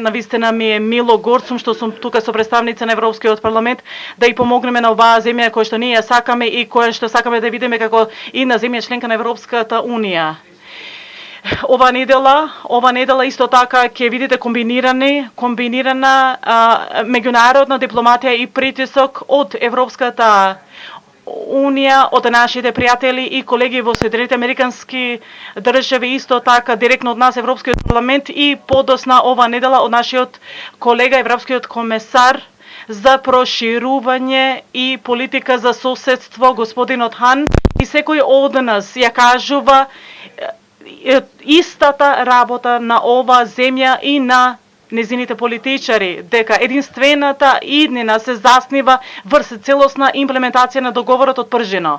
Навистина ми е мило, горцум што сум тука со представници на Европскиот парламент да и помогнеме на оваа земја која што ние ја сакаме и која што сакаме да видиме како и на земја членка на Европската унија. Ова недела исто така ќе видите комбинирана меѓународна дипломатија и притисок од Европската Унија, од нашите пријатели и колеги во Соединените Американски држави, исто така директно од нас Европскиот парламент и подосна ова недела од нашиот колега Европскиот комесар за проширување и политика за соседство господинот Хан, и секој од нас ја кажува истата работа на оваа земја и на незините политичари, дека единствената иднина се заснива врз целосна имплементација на договорот од Пржино.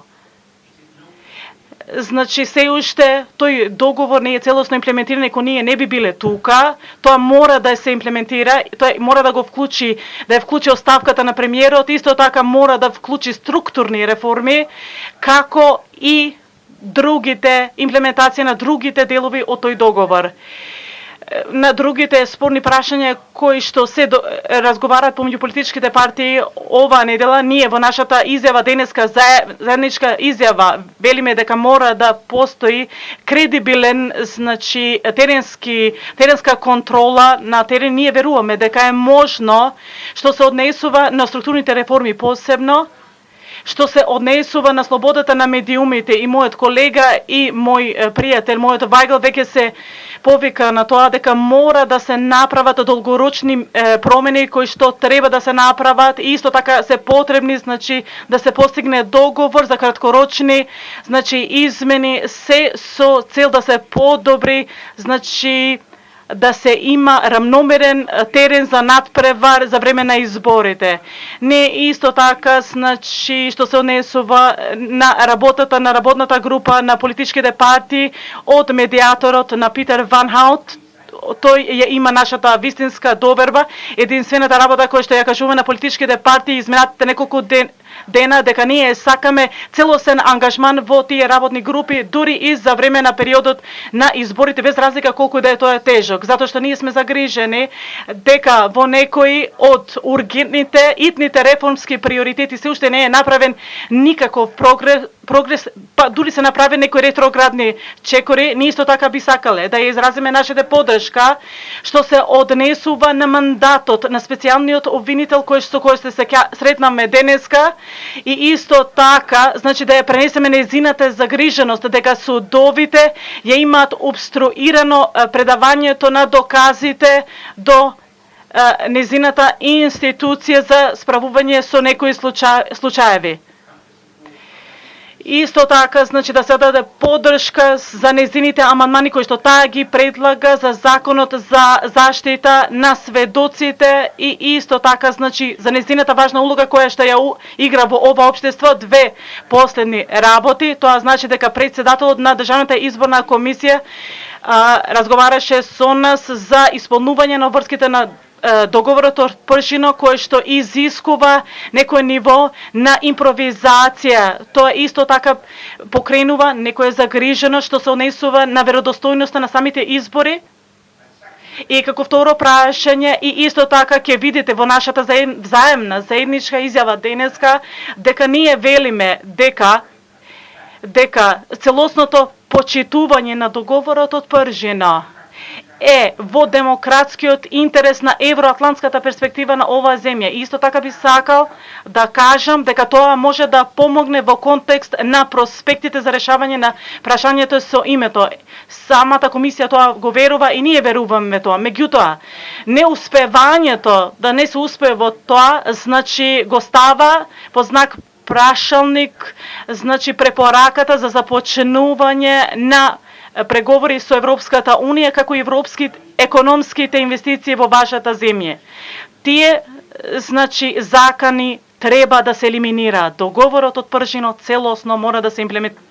Значи, се уште тој договор не е целосно имплементиран, ако ние не би биле тука, тоа мора да се имплементира, тоа мора да го вклучи, да ја вклучи оставката на премиерот, исто така мора да вклучи структурни реформи, како и другите имплементација на другите делови од тој договор. На другите спорни прашања кои што се разговараат помеѓу политичките партии ова недела, ние во нашата изјава денеска, заедничка изјава, велиме дека мора да постои кредибилен, значи теренска контрола на терен. Ние веруваме дека е можно, што се однесува на структурните реформи посебно, што се однесува на слободата на медиумите, и мојот колега и мој пријател, мојот Вајгл, веќе се повика на тоа дека мора да се направат долгорочни промени кои што треба да се направат, и исто така се потребни, значи да се постигне договор за краткорочни, значи измени, се со цел да се подобри, значи да се има рамномерен терен за надпревар за време на изборите. Не исто така, значи, што се однесува на работата на работната група на политичките партии од медиаторот на Питер Ван Хаут. Тој ја има нашата вистинска доверба, единствената работа која што ја кажува на политичките партии изминатите неколку дена, дека ние сакаме целосен ангажман во тие работни групи, дури и за време на периодот на изборите, без разлика колку да е тоа тежок. Затоа што ние сме загрижени дека во некои од ургентните, итните реформски приоритети се уште не е направен никаков прогрес, па дури се направи некои ретроградни чекори. Ние исто така би сакале да ја изразиме нашата поддршка што се однесува на мандатот на специјалниот обвинител кој што се сретнаме денеска, и исто така, значи да ја пренесеме незината загриженост дека судовите ја имаат обструирано предавањето на доказите до незината институција за справување со некои случаеви. Исто така, значи да се даде поддршка за незините амандмани кои што таа ги предлага за законот за заштита на сведоците, и исто така, значи за незината важна улога која што ја игра во ова општество. Две последни работи, тоа значи дека претседателот на Државната изборна комисија разговараше со нас за исполнување на обврските на договорот од Пршино, кој што изискува некој ниво на импровизација. Тоа исто така покренува некоја загриженост што се однесува на веродостојноста на самите избори. И како второ прашање, и исто така ќе видите во нашата заемна заедничка изјава денеска, дека ние велиме дека целосното почитување на договорот од Пржино е во демократскиот интерес на евроатлантската перспектива на оваа земја. Исто така би сакал да кажам дека тоа може да помогне во контекст на проспектите за решавање на прашањето со името. Самата комисија тоа го верува и ние веруваме тоа. Меѓутоа, неуспевањето да не се успее во тоа, значи го става по знак прашалник, значи препораката за започнување на преговори со Европската Унија, како и европски економските инвестиции во вашата земја. Тие, значи, закани треба да се елиминираат. Договорот од Пршино целосно мора да се имплементира.